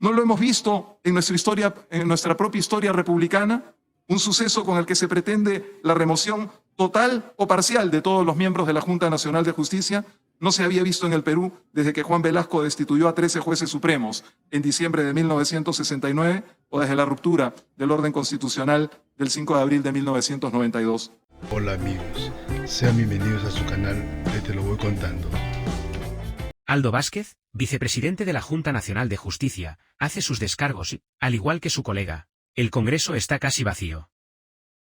¿No lo hemos visto en nuestra historia, en nuestra propia historia republicana? Un suceso con el que se pretende la remoción total o parcial de todos los miembros de la Junta Nacional de Justicia. No se había visto en el Perú desde que Juan Velasco destituyó a 13 jueces supremos en diciembre de 1969 o desde la ruptura del orden constitucional del 5 de abril de 1992. Hola amigos, sean bienvenidos a su canal de Te lo voy contando. Aldo Vázquez, vicepresidente de la Junta Nacional de Justicia, hace sus descargos y, al igual que su colega, el Congreso está casi vacío.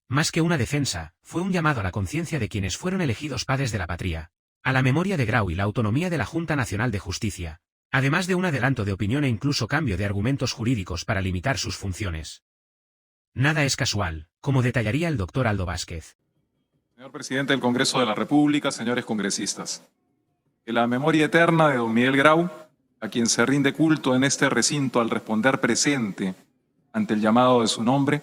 Más que una defensa, fue un llamado a la conciencia de quienes fueron elegidos padres de la patria, a la memoria de Grau y la autonomía de la Junta Nacional de Justicia, además de un adelanto de opinión e incluso cambio de argumentos jurídicos para limitar sus funciones. Nada es casual, como detallaría el doctor Aldo Vázquez. Señor presidente del Congreso de la República, señores congresistas, que la memoria eterna de don Miguel Grau, a quien se rinde culto en este recinto al responder presente ante el llamado de su nombre,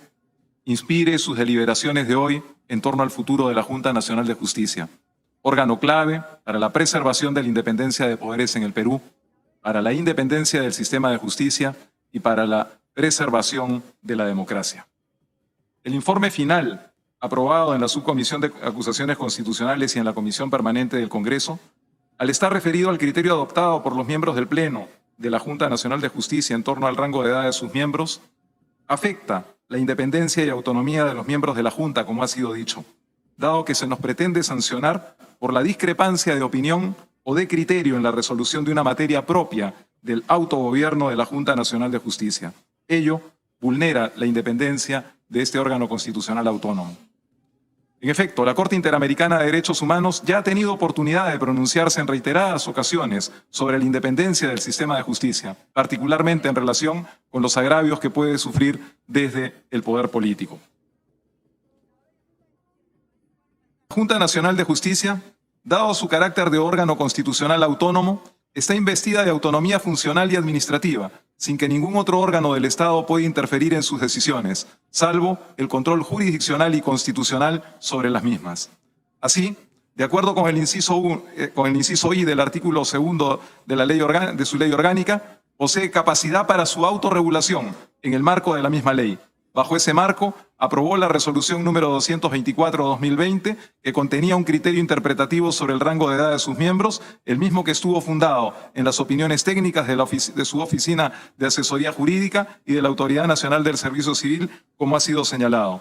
inspire sus deliberaciones de hoy en torno al futuro de la Junta Nacional de Justicia, órgano clave para la preservación de la independencia de poderes en el Perú, para la independencia del sistema de justicia y para la preservación de la democracia. El informe final, aprobado en la Subcomisión de Acusaciones Constitucionales y en la Comisión Permanente del Congreso, al estar referido al criterio adoptado por los miembros del Pleno de la Junta Nacional de Justicia en torno al rango de edad de sus miembros, afecta la independencia y autonomía de los miembros de la Junta, como ha sido dicho, dado que se nos pretende sancionar por la discrepancia de opinión o de criterio en la resolución de una materia propia del autogobierno de la Junta Nacional de Justicia. Ello vulnera la independencia de este órgano constitucional autónomo. En efecto, la Corte Interamericana de Derechos Humanos ya ha tenido oportunidad de pronunciarse en reiteradas ocasiones sobre la independencia del sistema de justicia, particularmente en relación con los agravios que puede sufrir desde el poder político. La Junta Nacional de Justicia, dado su carácter de órgano constitucional autónomo, está investida de autonomía funcional y administrativa, sin que ningún otro órgano del Estado pueda interferir en sus decisiones, salvo el control jurisdiccional y constitucional sobre las mismas. Así, de acuerdo con el inciso I del artículo 2 de su ley orgánica, posee capacidad para su autorregulación en el marco de la misma ley. Bajo ese marco, aprobó la resolución número 224/2020, que contenía un criterio interpretativo sobre el rango de edad de sus miembros, el mismo que estuvo fundado en las opiniones técnicas de su Oficina de Asesoría Jurídica y de la Autoridad Nacional del Servicio Civil, como ha sido señalado.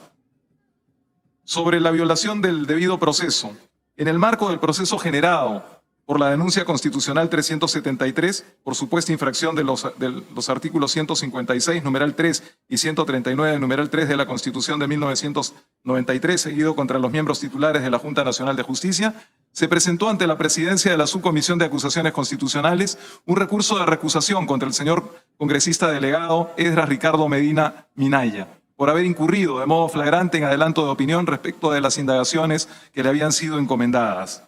Sobre la violación del debido proceso, en el marco del proceso generado por la denuncia constitucional 373, por supuesta infracción de los artículos 156, numeral 3, y 139, numeral 3 de la Constitución de 1993, seguido contra los miembros titulares de la Junta Nacional de Justicia, se presentó ante la presidencia de la Subcomisión de Acusaciones Constitucionales un recurso de recusación contra el señor congresista delegado Esdras Ricardo Medina Minaya, por haber incurrido de modo flagrante en adelanto de opinión respecto de las indagaciones que le habían sido encomendadas.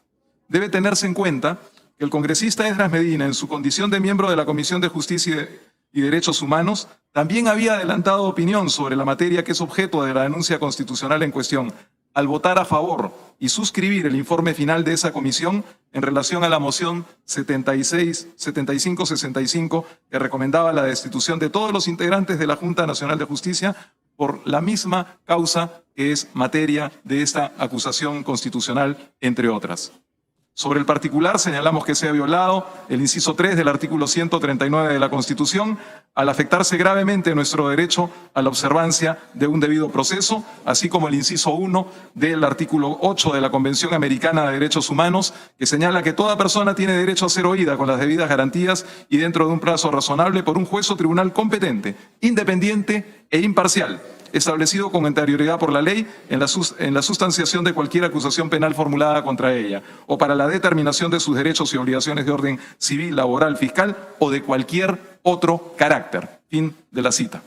Debe tenerse en cuenta que el congresista Esdras Medina, en su condición de miembro de la Comisión de Justicia y Derechos Humanos, también había adelantado opinión sobre la materia que es objeto de la denuncia constitucional en cuestión, al votar a favor y suscribir el informe final de esa comisión en relación a la moción 7565, que recomendaba la destitución de todos los integrantes de la Junta Nacional de Justicia por la misma causa que es materia de esta acusación constitucional, entre otras. Sobre el particular, señalamos que se ha violado el inciso 3 del artículo 139 de la Constitución, al afectarse gravemente nuestro derecho a la observancia de un debido proceso, así como el inciso 1 del artículo 8 de la Convención Americana de Derechos Humanos, que señala que toda persona tiene derecho a ser oída con las debidas garantías y dentro de un plazo razonable por un juez o tribunal competente, independiente e imparcial, establecido con anterioridad por la ley en la sustanciación de cualquier acusación penal formulada contra ella, o para la determinación de sus derechos y obligaciones de orden civil, laboral, fiscal o de cualquier otro carácter. Fin de la cita.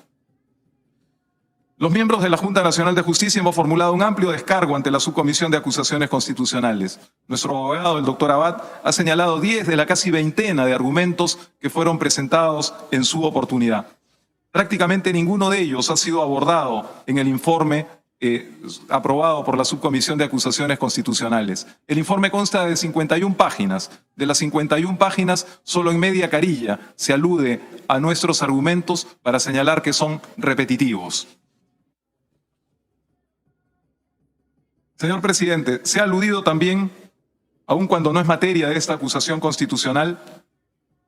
Los miembros de la Junta Nacional de Justicia hemos formulado un amplio descargo ante la Subcomisión de Acusaciones Constitucionales. Nuestro abogado, el doctor Abad, ha señalado 10 de la casi veintena de argumentos que fueron presentados en su oportunidad. Prácticamente ninguno de ellos ha sido abordado en el informe aprobado por la Subcomisión de Acusaciones Constitucionales. El informe consta de 51 páginas. De las 51 páginas, solo en media carilla se alude a nuestros argumentos para señalar que son repetitivos. Señor presidente, se ha aludido también, aun cuando no es materia de esta acusación constitucional,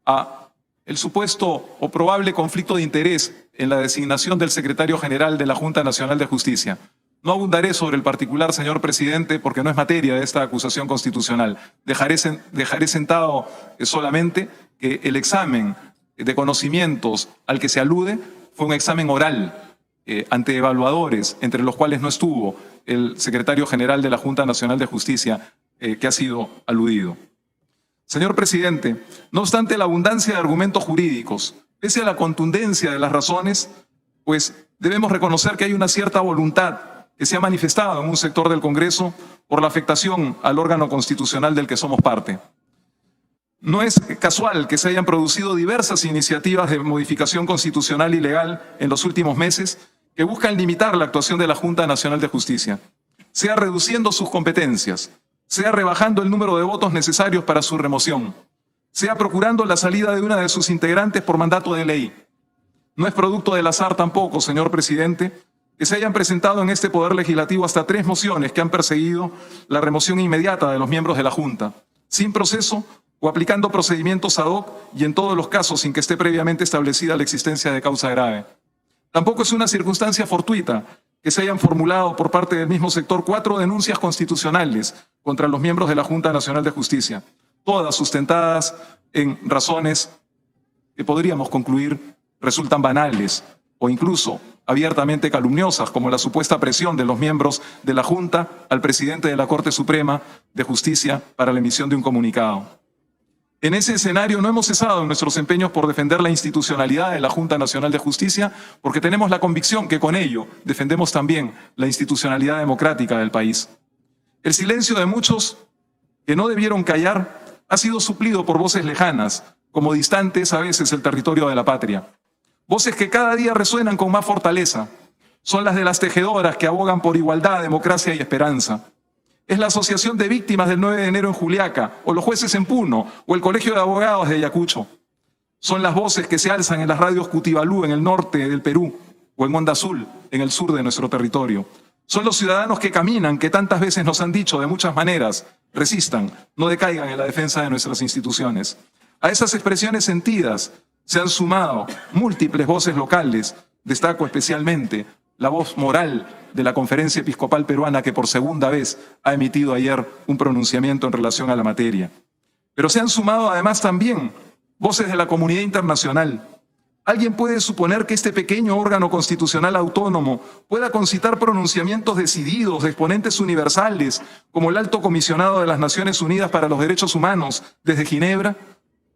a el supuesto o probable conflicto de interés en la designación del secretario general de la Junta Nacional de Justicia. No abundaré sobre el particular, señor presidente, porque no es materia de esta acusación constitucional. Dejaré sentado solamente que el examen de conocimientos al que se alude fue un examen oral ante evaluadores, entre los cuales no estuvo el secretario general de la Junta Nacional de Justicia que ha sido aludido. Señor presidente, no obstante la abundancia de argumentos jurídicos, pese a la contundencia de las razones, pues debemos reconocer que hay una cierta voluntad que se ha manifestado en un sector del Congreso por la afectación al órgano constitucional del que somos parte. No es casual que se hayan producido diversas iniciativas de modificación constitucional y legal en los últimos meses que buscan limitar la actuación de la Junta Nacional de Justicia, sea reduciendo sus competencias, sea rebajando el número de votos necesarios para su remoción, sea procurando la salida de una de sus integrantes por mandato de ley. No es producto del azar tampoco, señor presidente, que se hayan presentado en este Poder Legislativo hasta 3 mociones que han perseguido la remoción inmediata de los miembros de la Junta, sin proceso o aplicando procedimientos ad hoc y en todos los casos sin que esté previamente establecida la existencia de causa grave. Tampoco es una circunstancia fortuita que se hayan formulado por parte del mismo sector 4 denuncias constitucionales contra los miembros de la Junta Nacional de Justicia, todas sustentadas en razones que podríamos concluir resultan banales o incluso abiertamente calumniosas, como la supuesta presión de los miembros de la Junta al presidente de la Corte Suprema de Justicia para la emisión de un comunicado. En ese escenario no hemos cesado en nuestros empeños por defender la institucionalidad de la Junta Nacional de Justicia, porque tenemos la convicción que con ello defendemos también la institucionalidad democrática del país. El silencio de muchos que no debieron callar ha sido suplido por voces lejanas, como distantes a veces el territorio de la patria. Voces que cada día resuenan con más fortaleza. Son las de las tejedoras que abogan por igualdad, democracia y esperanza. Es la Asociación de Víctimas del 9 de enero en Juliaca, o los jueces en Puno, o el Colegio de Abogados de Ayacucho. Son las voces que se alzan en las radios Cutibalú en el norte del Perú, o en Onda Azul en el sur de nuestro territorio. Son los ciudadanos que caminan, que tantas veces nos han dicho de muchas maneras, resistan, no decaigan en la defensa de nuestras instituciones. A esas expresiones sentidas se han sumado múltiples voces locales, destaco especialmente la voz moral de la Conferencia Episcopal Peruana, que por segunda vez ha emitido ayer un pronunciamiento en relación a la materia. Pero se han sumado además también voces de la comunidad internacional. ¿Alguien puede suponer que este pequeño órgano constitucional autónomo pueda concitar pronunciamientos decididos de exponentes universales, como el Alto Comisionado de las Naciones Unidas para los Derechos Humanos desde Ginebra,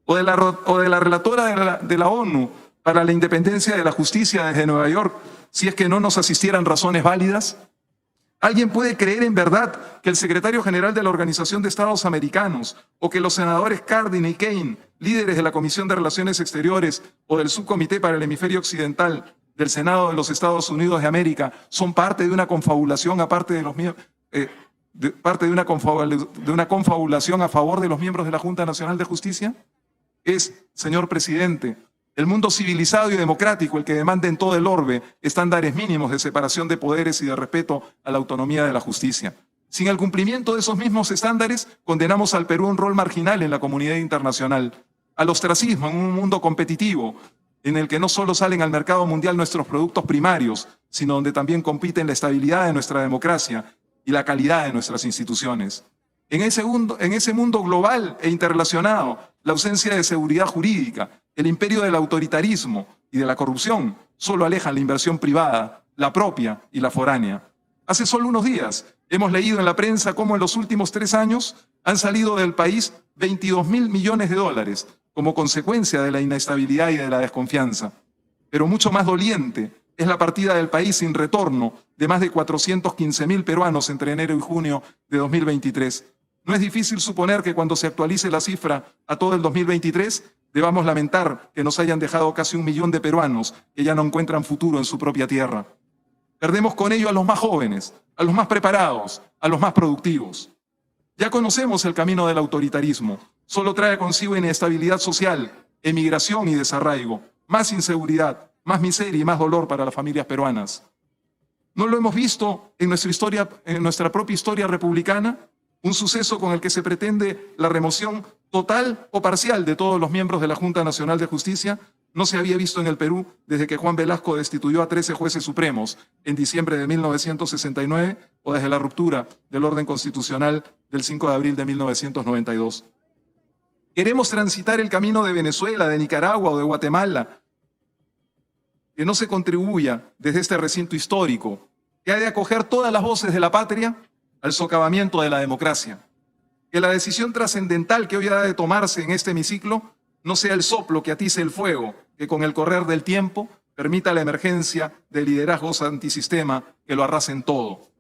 o de la relatora de la ONU para la independencia de la justicia desde Nueva York, si es que no nos asistieran razones válidas? ¿Alguien puede creer en verdad que el secretario general de la Organización de Estados Americanos o que los senadores Cardin y Kane, líderes de la Comisión de Relaciones Exteriores o del Subcomité para el Hemisferio Occidental del Senado de los Estados Unidos de América, son parte de una confabulación aparte de los parte de una confabulación a favor de los miembros de la Junta Nacional de Justicia? Es, señor presidente, el mundo civilizado y democrático el que demanda en todo el orbe estándares mínimos de separación de poderes y de respeto a la autonomía de la justicia. Sin el cumplimiento de esos mismos estándares, condenamos al Perú a un rol marginal en la comunidad internacional, al ostracismo en un mundo competitivo, en el que no solo salen al mercado mundial nuestros productos primarios, sino donde también compiten la estabilidad de nuestra democracia y la calidad de nuestras instituciones. En ese mundo global e interrelacionado, la ausencia de seguridad jurídica, el imperio del autoritarismo y de la corrupción solo alejan la inversión privada, la propia y la foránea. Hace solo unos días hemos leído en la prensa cómo en los últimos 3 años han salido del país 22.000 millones de dólares como consecuencia de la inestabilidad y de la desconfianza. Pero mucho más doliente es la partida del país sin retorno de más de 415.000 peruanos entre enero y junio de 2023. No es difícil suponer que cuando se actualice la cifra a todo el 2023, debamos lamentar que nos hayan dejado casi 1 millón de peruanos que ya no encuentran futuro en su propia tierra. Perdemos con ello a los más jóvenes, a los más preparados, a los más productivos. Ya conocemos el camino del autoritarismo. Solo trae consigo inestabilidad social, emigración y desarraigo, más inseguridad, más miseria y más dolor para las familias peruanas. ¿No lo hemos visto en nuestra propia historia republicana? Un suceso con el que se pretende la remoción total o parcial de todos los miembros de la Junta Nacional de Justicia no se había visto en el Perú desde que Juan Velasco destituyó a 13 jueces supremos en diciembre de 1969 o desde la ruptura del orden constitucional del 5 de abril de 1992. Queremos transitar el camino de Venezuela, de Nicaragua o de Guatemala, que no se contribuya desde este recinto histórico, que ha de acoger todas las voces de la patria al socavamiento de la democracia. Que la decisión trascendental que hoy ha de tomarse en este hemiciclo no sea el soplo que atice el fuego, que con el correr del tiempo permita la emergencia de liderazgos antisistema que lo arrasen todo.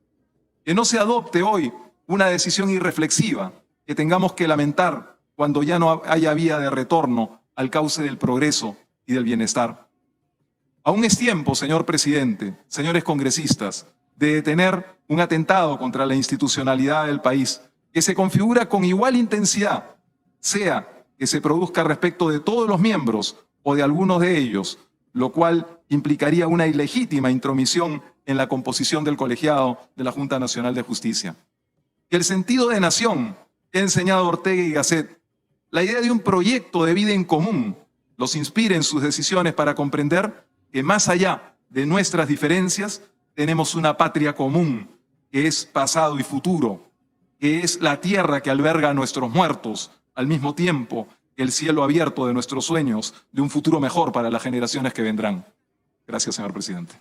Que no se adopte hoy una decisión irreflexiva, que tengamos que lamentar cuando ya no haya vía de retorno al cauce del progreso y del bienestar. Aún es tiempo, señor presidente, señores congresistas, de detener un atentado contra la institucionalidad del país, que se configura con igual intensidad, sea que se produzca respecto de todos los miembros o de algunos de ellos, lo cual implicaría una ilegítima intromisión en la composición del colegiado de la Junta Nacional de Justicia. Que el sentido de nación que ha enseñado Ortega y Gasset, la idea de un proyecto de vida en común, los inspire en sus decisiones para comprender que más allá de nuestras diferencias, tenemos una patria común, que es pasado y futuro, que es la tierra que alberga a nuestros muertos, al mismo tiempo que el cielo abierto de nuestros sueños, de un futuro mejor para las generaciones que vendrán. Gracias, señor presidente.